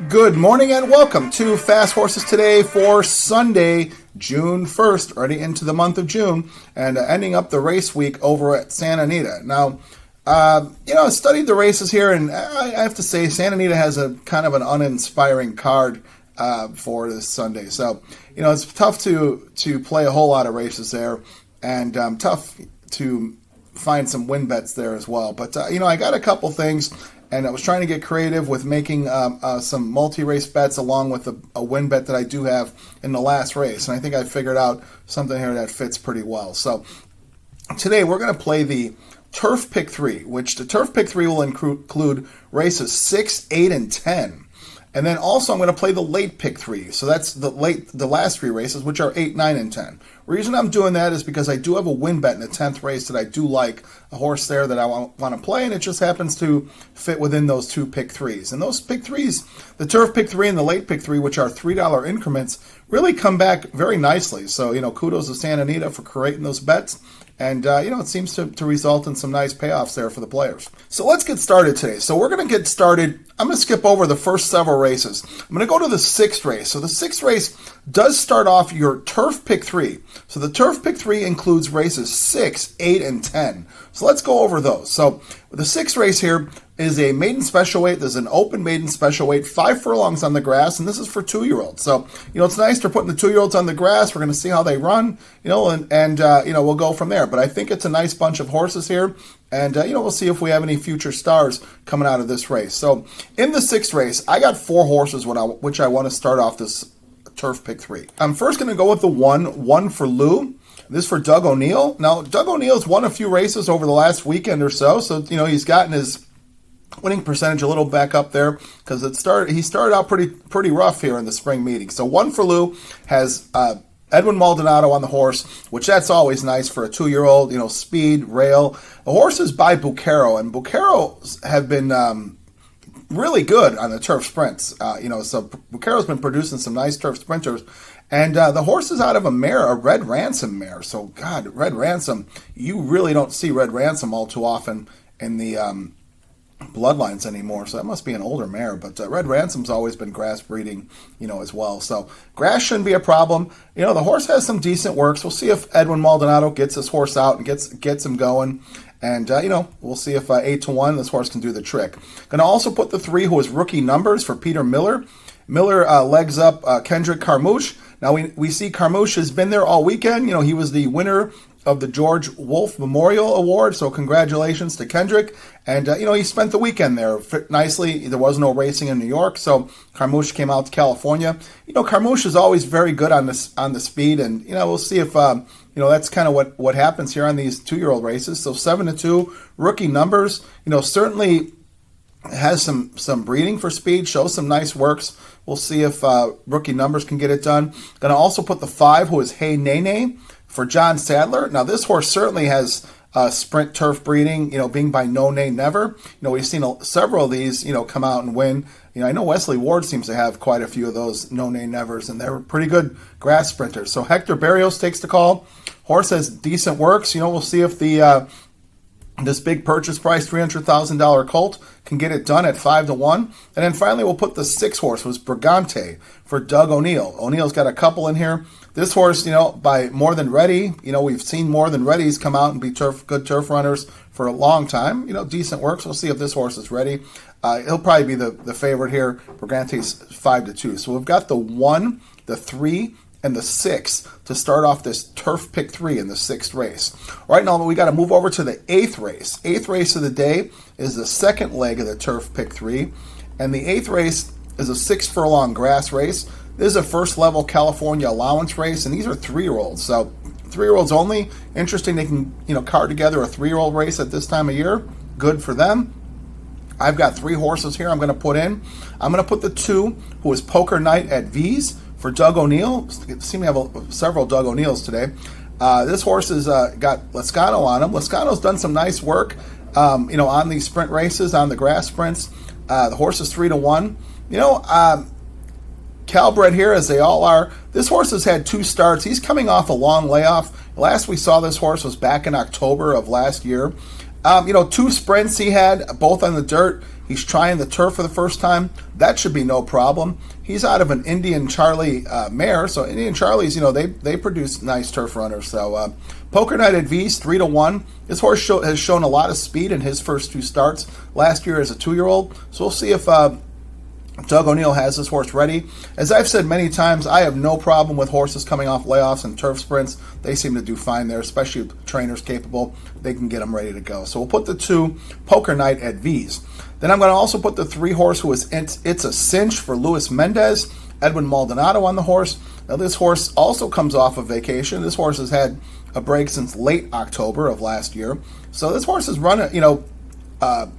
Good morning and welcome to Fast Horses Today for Sunday, June 1st, already into the month of June, and ending up the race week over at Santa Anita. Now, I studied the races here, and I have to say Santa Anita has a kind of an uninspiring card for this Sunday. So, it's tough to play a whole lot of races there, and tough to find some win bets there as well. But, I got a couple things. And I was trying to get creative with making some multi-race bets along with a win bet that I do have in the last race. And I think I figured out something here that fits pretty well. So today we're going to play the Turf Pick 3, which the Turf Pick 3 will include races 6, 8, and 10. And then also I'm going to play the Late Pick 3. So that's the last three races, which are 8, 9, and 10. Reason I'm doing that is because I do have a win bet in the 10th race that I do like, a horse there that I want to play, and it just happens to fit within those two pick 3s. And those pick 3s, the Turf Pick 3 and the Late Pick 3, which are $3 increments, really come back very nicely. So, kudos to Santa Anita for creating those bets. And, it seems to result in some nice payoffs there for the players. So let's get started today. So we're going to get started. I'm going to skip over the first several races. I'm going to go to the 6th race. So the 6th race does start off your Turf Pick 3. So the Turf Pick 3 includes races 6, 8, and 10. So let's go over those. So the 6th race here is a maiden special weight. There's an open maiden special weight, 5 furlongs on the grass, and this is for 2-year-olds. So, it's nice they're putting the 2-year-olds on the grass. We're going to see how they run, and we'll go from there. But I think it's a nice bunch of horses here, and, we'll see if we have any future stars coming out of this race. So in the 6th race, I got 4 horses which I want to start off this Turf Pick 3. I'm first going to go with the one for Lou. This is for Doug O'Neill. Now, Doug O'Neill's won a few races over the last weekend or so, he's gotten his winning percentage a little back up there because he started out pretty rough here in the spring meeting. So one for Lou has Edwin Maldonado on the horse, which that's always nice for a 2-year-old, speed, rail. The horse is by Bucaro, and Bucaros have been really good on the turf sprints. So Bucaro's been producing some nice turf sprinters. And the horse is out of a mare, a Red Ransom mare. So, God, Red Ransom, you really don't see Red Ransom all too often in the bloodlines anymore, so that must be an older mare. But Red Ransom's always been grass breeding, as well. So grass shouldn't be a problem. The horse has some decent works. We'll see if Edwin Maldonado gets this horse out and gets him going. And, we'll see if 8-1, this horse can do the trick. Going to also put the 3 who is rookie numbers for Peter Miller. Miller legs up Kendrick Carmouche. Now, we see Carmouche has been there all weekend. He was the winner of the George Wolfe Memorial Award, so congratulations to Kendrick. And, he spent the weekend there nicely. There was no racing in New York, so Carmouche came out to California. Carmouche is always very good on the speed, and, we'll see if, that's kind of what happens here on these 2-year-old races. So 7-2, rookie numbers, certainly has some breeding for speed, shows some nice works. We'll see if rookie numbers can get it done. Going to also put the 5, who is Hey Nene, for John Sadler. Now, this horse certainly has sprint turf breeding, being by No Nay Never. We've seen several of these, come out and win. I know Wesley Ward seems to have quite a few of those No Nay Nevers, and they're pretty good grass sprinters. So Hector Barrios takes the call. Horse has decent works. We'll see if this big purchase price, $300,000 colt, can get it done at 5-1. And then finally, we'll put the 6 horse, was Brigante, for Doug O'Neill. O'Neill's got a couple in here. This horse, by More Than Ready, we've seen More Than Ready's come out and be good turf runners for a long time. Decent works. We'll see if this horse is ready. He'll probably be the favorite here. Brigante's 5-2. So we've got the 1, the 3, and the 6 to start off this Turf Pick 3 in the 6th race. All right, now we got to move over to the 8th race. 8th race of the day is the second leg of the Turf Pick 3, and the 8th race is a 6-furlong grass race. This is a first-level California allowance race, and these are 3-year-olds. So 3-year-olds only. Interesting they can, card together a 3-year-old race at this time of year. Good for them. I've got 3 horses here I'm going to put in. I'm going to put the 2, who is Poker Night at V's, for Doug O'Neill. Seem to have several Doug O'Neills today. This horse has got Lascano on him. Lascano's done some nice work, on these sprint races, on the grass sprints. The horse is 3-1. Calbred here, as they all are. This horse has had 2 starts. He's coming off a long layoff. Last we saw this horse was back in October of last year. 2 sprints he had, both on the dirt. He's trying the turf for the first time. That should be no problem. He's out of an Indian Charlie mare, so Indian Charlies, they produce nice turf runners. So Poker Night at V's 3-1. This horse has shown a lot of speed in his first 2 starts last year as a 2-year-old. So we'll see if Doug O'Neill has this horse ready. As I've said many times, I have no problem with horses coming off layoffs and turf sprints. They seem to do fine there, especially if trainers capable. They can get them ready to go. So we'll put the 2 Poker Night at V's. Then I'm going to also put the 3 horse who is It's a Cinch for Luis Mendez, Edwin Maldonado on the horse. Now this horse also comes off of vacation. This horse has had a break since late October of last year. So this horse has run a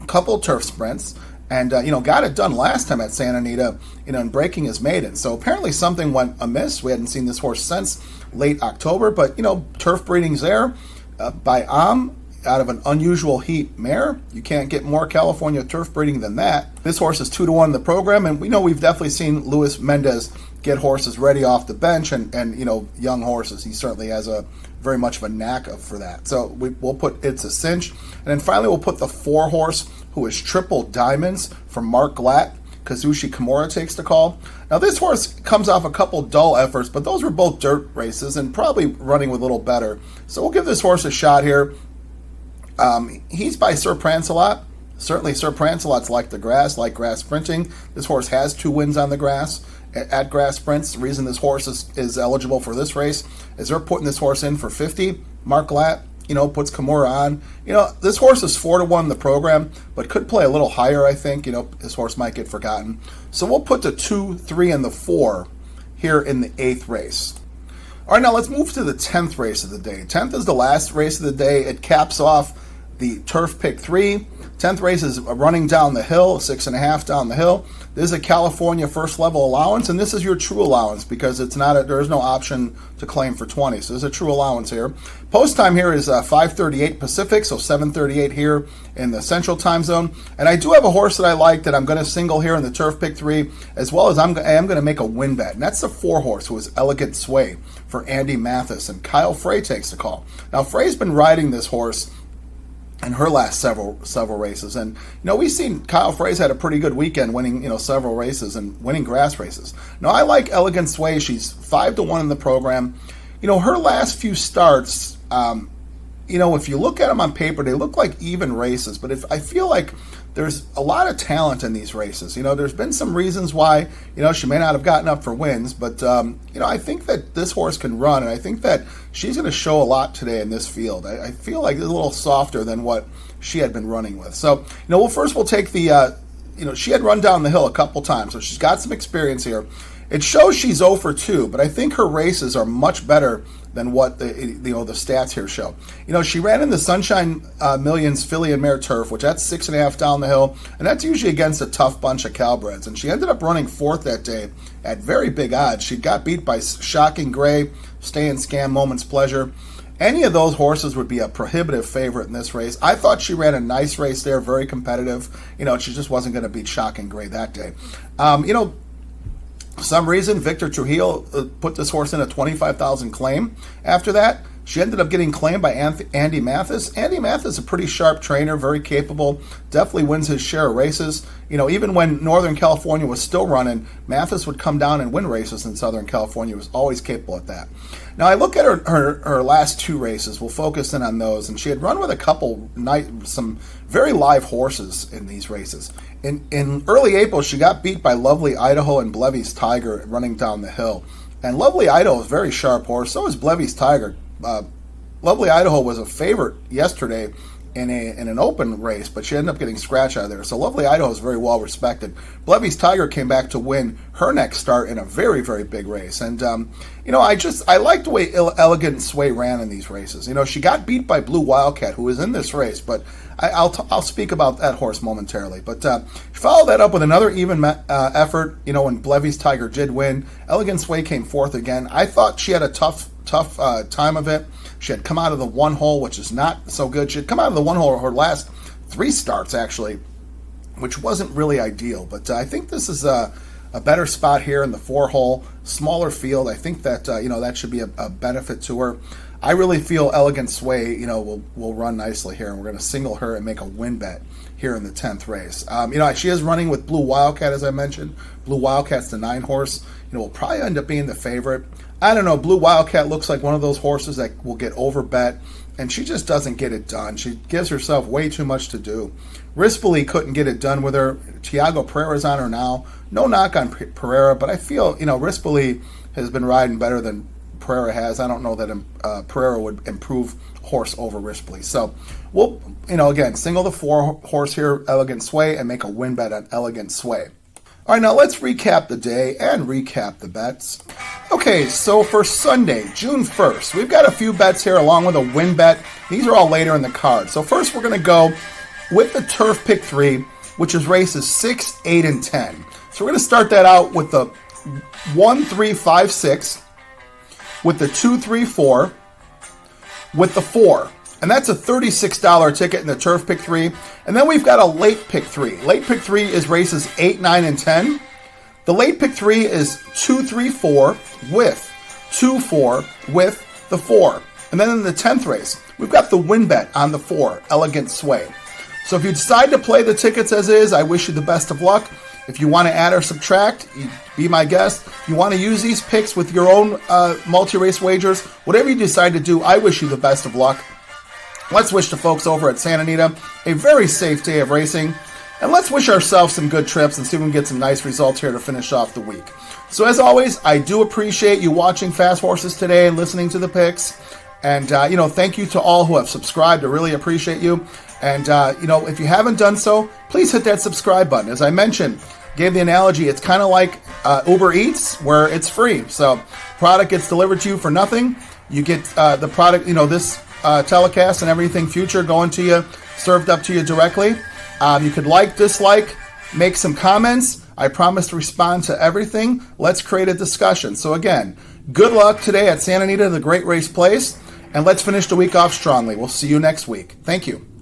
couple turf sprints. And, got it done last time at Santa Anita, in breaking his maiden. So apparently something went amiss. We hadn't seen this horse since late October. But, turf breeding's there by out of an unusual heat mare. You can't get more California turf breeding than that. This horse is 2-1 in the program. And we've definitely seen Luis Mendez get horses ready off the bench and young horses. He certainly has a very much of a knack for that. So we'll put It's a Cinch. And then finally we'll put the 4 horse who is Triple Diamonds from Mark Glatt. Kazushi Kimura takes the call. Now this horse comes off a couple dull efforts, but those were both dirt races and probably running with a little better. So we'll give this horse a shot here. He's by Sir Prancelot. Certainly Sir Prancelot's like grass sprinting. This horse has 2 wins on the grass at grass sprints. The reason this horse is eligible for this race is they're putting this horse in for 50. Mark Glatt, puts Kimura on. This horse is 4-1 in the program, but could play a little higher, I think. This horse might get forgotten. So we'll put the 2, 3, and the 4 here in the 8th race. All right, now let's move to the 10th race of the day. 10th is the last race of the day. It caps off the Turf Pick 3. 10th race is running down the hill, 6.5 down the hill. This is a California first level allowance, and this is your true allowance because there is no option to claim for 20. So there's a true allowance here. Post time here is 5:38 Pacific, so 7:38 here in the Central Time Zone. And I do have a horse that I like that I'm going to single here in the Turf Pick 3, as well as I am going to make a win bet. And that's the 4 horse who is Elegant Sway for Andy Mathis, and Kyle Frey takes the call. Now Frey's been riding this horse in her last several races, and we've seen Kyle Frey's had a pretty good weekend, winning several races and winning grass races. Now I like Elegant Sway. She's 5-1 in the program. Her last few starts, if you look at them on paper, they look like even races. But I feel like there's a lot of talent in these races. There's been some reasons why she may not have gotten up for wins, but I think that this horse can run, and I think that she's going to show a lot today in this field. I feel like it's a little softer than what she had been running with. So we'll take the she had run down the hill a couple times, so she's got some experience here. It shows she's 0 for 2, but I think her races are much better than what the stats here show. She ran in the Sunshine Millions filly and mare turf, which that's 6.5 down the hill, and that's usually against a tough bunch of Cowbreds. And she ended up running 4th that day at very big odds. She got beat by Shocking Gray, Stay and Scam, Moment's Pleasure. Any of those horses would be a prohibitive favorite in this race. I thought she ran a nice race there, very competitive. She just wasn't going to beat Shocking Gray that day. For some reason, Victor Trujillo put this horse in a $25,000 claim. After that, she ended up getting claimed by Andy Mathis. Andy Mathis is a pretty sharp trainer, very capable, definitely wins his share of races. Even when Northern California was still running, Mathis would come down and win races in Southern California. He was always capable at that. Now, I look at her last 2 races. We'll focus in on those. And she had run with some very live horses in these races. In early April, she got beat by Lovely Idaho and Blevy's Tiger running down the hill. And Lovely Idaho is a very sharp horse. So is Blevy's Tiger. Lovely Idaho was a favorite yesterday in an open race, but she ended up getting scratched out of there. So Lovely Idaho is very well respected. Blevy's Tiger came back to win her next start in a very, very big race. And, I like the way Elegant Sway ran in these races. She got beat by Blue Wildcat, who was in this race, but I'll speak about that horse momentarily. But she followed that up with another even effort, when Blevy's Tiger did win. Elegant Sway came 4th again. I thought she had a tough time of it. She had come out of the 1 hole, which is not so good. She had come out of the 1 hole her last 3 starts, actually, which wasn't really ideal. But I think this is a better spot here in the 4 hole, smaller field. I think that that should be a benefit to her. I really feel Elegant Sway, will run nicely here, and we're going to single her and make a win bet here in the 10th race. She is running with Blue Wildcat, as I mentioned. Blue Wildcat's the 9 horse. Will probably end up being the favorite. I don't know. Blue Wildcat looks like one of those horses that will get overbet, and she just doesn't get it done. She gives herself way too much to do. Rispoli couldn't get it done with her. Tiago Pereira's on her now. No knock on Pereira, but I feel, Rispoli has been riding better than Pereira has. I don't know that Pereira would improve horse over Rispoli. So we'll, again, single the 4 horse here, Elegant Sway, and make a win bet on Elegant Sway. All right, now let's recap the day and recap the bets. Okay, so for Sunday, June 1st, we've got a few bets here along with a win bet. These are all later in the card. So first we're going to go with the Turf Pick 3, which is races 6, 8, and 10. So we're going to start that out with the 1, 3, 5, 6, with the 2, 3, 4, with the 4. And that's a $36 ticket in the Turf Pick 3. And then we've got a Late Pick 3. Late Pick 3 is races 8, 9, and 10. The Late Pick 3 is 2, 3, 4 with 2, 4 with the 4. And then in the 10th race, we've got the win bet on the 4, Elegant Sway. So if you decide to play the tickets as is, I wish you the best of luck. If you want to add or subtract, be my guest. If you want to use these picks with your own multi-race wagers, whatever you decide to do, I wish you the best of luck. Let's wish the folks over at Santa Anita a very safe day of racing. And let's wish ourselves some good trips and see if we can get some nice results here to finish off the week. So as always, I do appreciate you watching Fast Horses today and listening to the picks. And, thank you to all who have subscribed. I really appreciate you. And, if you haven't done so, please hit that subscribe button. As I mentioned, gave the analogy, it's kind of like Uber Eats where it's free. So product gets delivered to you for nothing. You get the product, this telecast and everything future going to you, served up to you directly. You could like, dislike, make some comments. I promise to respond to everything. Let's create a discussion. So again, good luck today at Santa Anita, the Great Race Place, and let's finish the week off strongly. We'll see you next week. Thank you.